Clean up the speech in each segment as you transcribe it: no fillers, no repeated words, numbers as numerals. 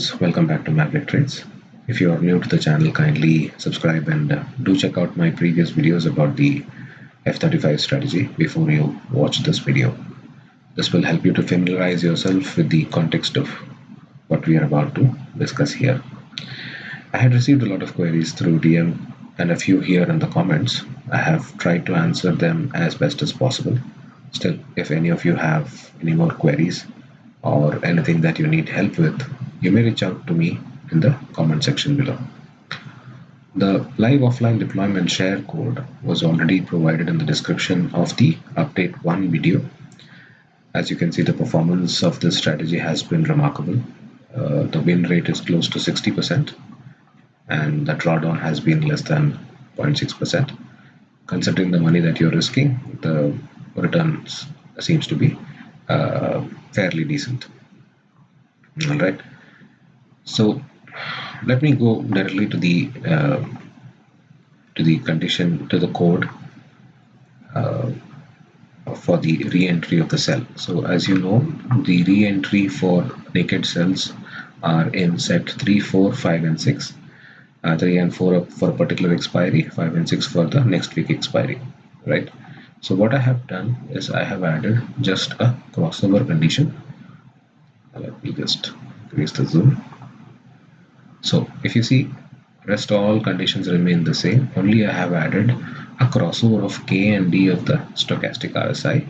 friends, welcome back to Maverick Trades. If you are new to the channel, kindly subscribe and do check out my previous videos about the F35 strategy before you watch this video. This will help you to familiarize yourself with the context of what we are about to discuss here. I had received a lot of queries through DM and a few here in the comments. I have tried to answer them as best as possible. Still, if any of you have any more queries or anything that you need help with, you may reach out to me in the comment section below. The live offline deployment share code was already provided in the description of the update 1 video. As you can see, the performance of this strategy has been remarkable. The win rate is close to 60% and the drawdown has been less than 0.6%. Considering the money that you're risking, the returns seems to be fairly decent. All right, so let me go directly to the condition, to the code for the re-entry of the sell. So as you know, the re-entry for naked sells are in set 3, 4, 5 and 6. 3 and 4 for a particular expiry, 5 and 6 for the next week expiry, right? So what I have done is I have added just a crossover condition. Let me just increase the zoom. So if you see, rest all conditions remain the same, only I have added a crossover of K and D of the stochastic RSI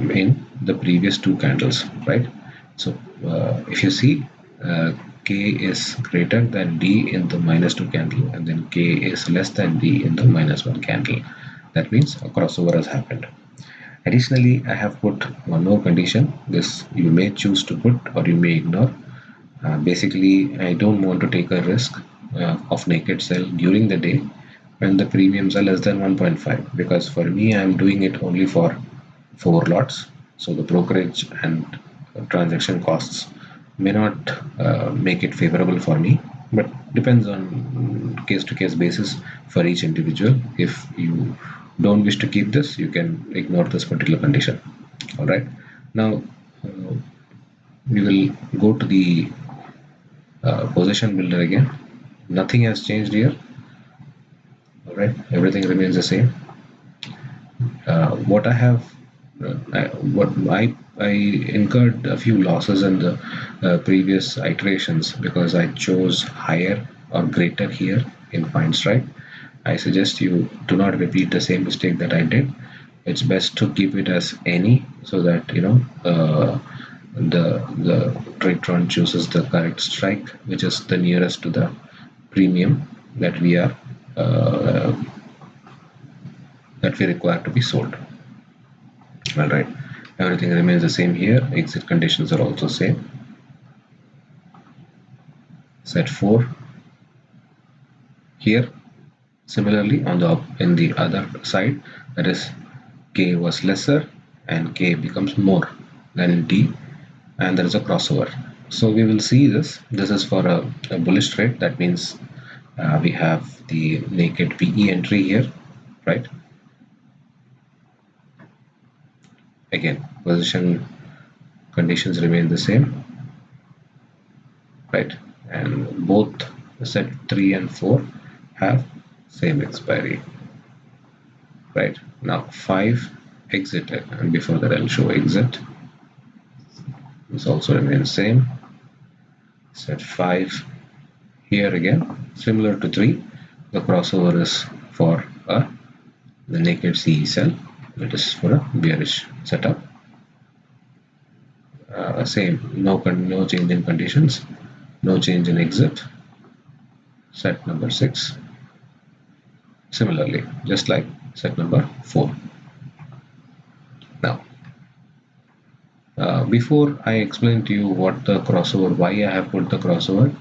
in the previous two candles, right? So if you see, K is greater than D in the -2 candle and then K is less than D in the -1 candle. That means a crossover has happened. Additionally, I have put one more condition. This you may choose to put or you may ignore. Basically, I don't want to take a risk of naked sell during the day when the premiums are less than 1.5, because for me I'm doing it only for 4 lots, so the brokerage and transaction costs may not make it favorable for me, but depends on case to case basis for each individual. If you don't wish to keep this, you can ignore this particular condition. All right, now we will go to the position builder again. Nothing has changed here. All right, everything remains the same. What I have I incurred a few losses in the previous iterations because I chose higher or greater here in fine strike. I suggest you do not repeat the same mistake that I did. It's best to keep it as any, so that you know the tradetron chooses the correct strike, which is the nearest to the premium that we are that we require to be sold. All right, everything remains the same here. Exit conditions are also same. Set 4 here. Similarly, on the other side, that is K was lesser and K becomes more than in D, and there is a crossover. So we will see this. This is for a bullish trade. That means we have the naked PE entry here, right? Again, position conditions remain the same, right? And both set 3 and 4 have same expiry, right? Now 5 exited, and before that I'll show exit. This also remains same. Set 5 here again, similar to 3. The crossover is for the naked CE sell. It is for a bearish setup. Same, no change in conditions, no change in exit. Set number 6. Similarly, just like set number 4. Now, before I explain to you what the crossover, why I have put the crossover,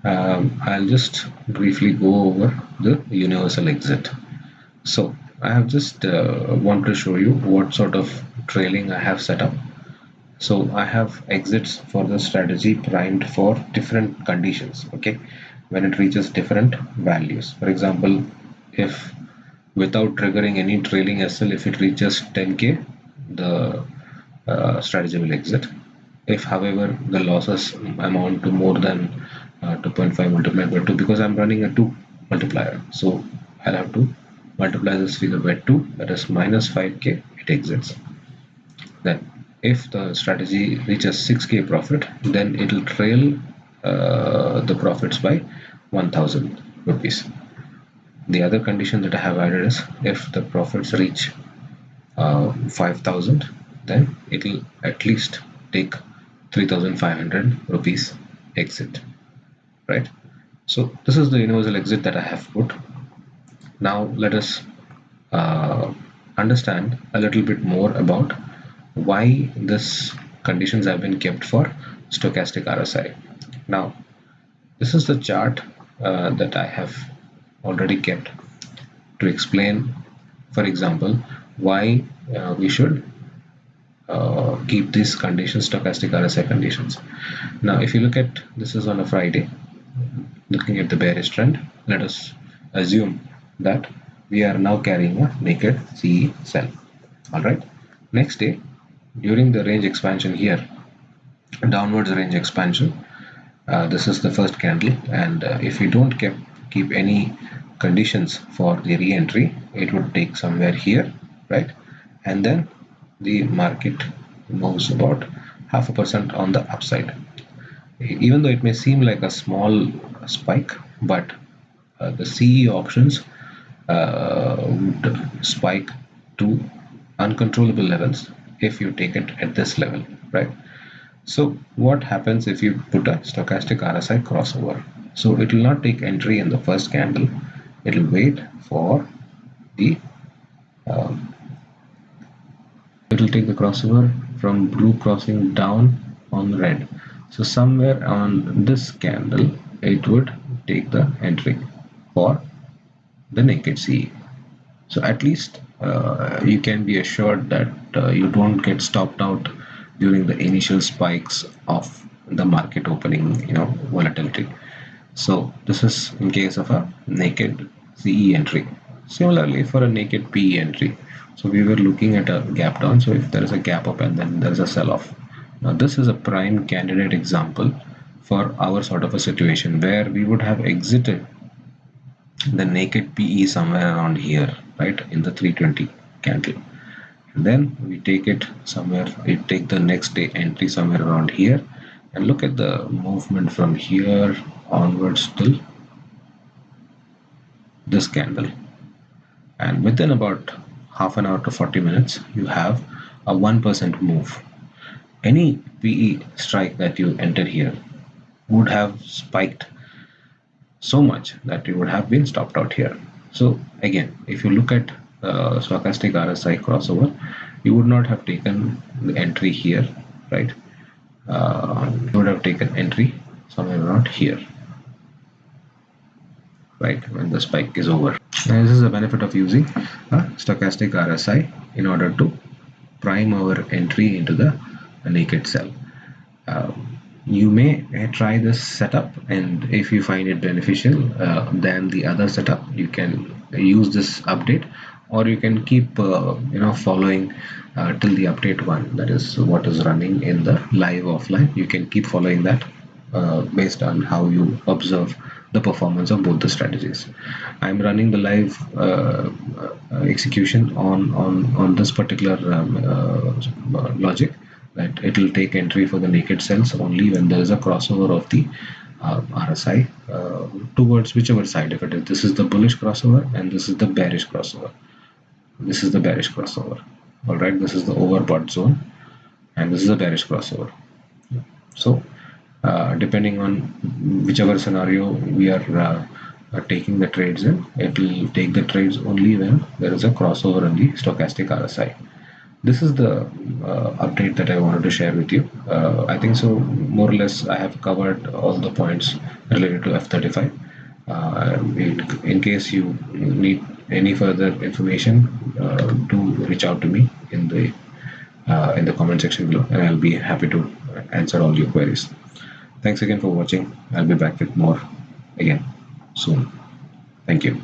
I'll just briefly go over the universal exit. So I have just want to show you what sort of trailing I have set up. So I have exits for the strategy primed for different conditions, okay, when it reaches different values. For example, if without triggering any trailing SL, if it reaches 10k, the strategy will exit. If, however, the losses amount to more than 2.5 multiplied by 2, because I'm running a 2 multiplier, so I'll have to multiply this figure by 2, that is minus 5k, it exits. Then if the strategy reaches 6k profit, then it will trail the profits by 1000 rupees. The other condition that I have added is if the profits reach 5000, then it will at least take 3500 rupees exit, right? So this is the universal exit that I have put. Now let us uh, understand a little bit more about why this conditions have been kept for stochastic RSI. Now this is the chart that I have already kept to explain, for example, why we should keep these conditions, stochastic RSI conditions. Now if you look at, this is on a Friday, looking at the bearish trend, let us assume that we are now carrying a naked CE sell. Alright, next day during the range expansion here, downwards range expansion, this is the first candle, and if we don't keep any conditions for the re-entry, it would take somewhere here, right? And then the market moves about 0.5% on the upside. Even though it may seem like a small spike, but the CE options would spike to uncontrollable levels if you take it at this level, right? So what happens if you put a stochastic RSI crossover? So it will not take entry in the first candle. It will wait for the um, it will take the crossover from blue crossing down on red. So somewhere on this candle, it would take the entry for the naked CE. So at least you can be assured that you don't get stopped out during the initial spikes of the market opening, volatility. So this is in case of a naked CE entry. Similarly, for a naked PE entry, so we were looking at a gap down. So if there is a gap up and then there is a sell-off, now this is a prime candidate example for our sort of a situation where we would have exited the naked PE somewhere around here, right, in the 320 candle. And then we take it somewhere, we take the next day entry somewhere around here, and look at the movement from here onwards till this candle. And within about half an hour to 40 minutes, you have a 1% move. Any PE strike that you enter here would have spiked so much that you would have been stopped out here. So again, if you look at stochastic RSI crossover, you would not have taken the entry here, right? You would have taken entry somewhere around here, right, when the spike is over. And this is the benefit of using a stochastic RSI in order to prime our entry into the naked sell. You may try this setup, and if you find it beneficial, then the other setup you can use this update, or you can keep following till the update one, that is what is running in the live offline. You can keep following that based on how you observe the performance of both the strategies. I'm running the live execution on this particular logic, that it will take entry for the naked cells only when there is a crossover of the RSI towards whichever side. If it is, this is the bullish crossover and this is the bearish crossover. This is the bearish crossover. All right, this is the overbought zone, and this is a bearish crossover. So depending on whichever scenario we are taking the trades in, it will take the trades only when there is a crossover in the stochastic RSI. This is the update that I wanted to share with you. I think so more or less I have covered all the points related to F35. In case you need any further information, do reach out to me in the comment section below, and I'll be happy to answer all your queries. Thanks again for watching. I'll be back with more again soon. Thank you.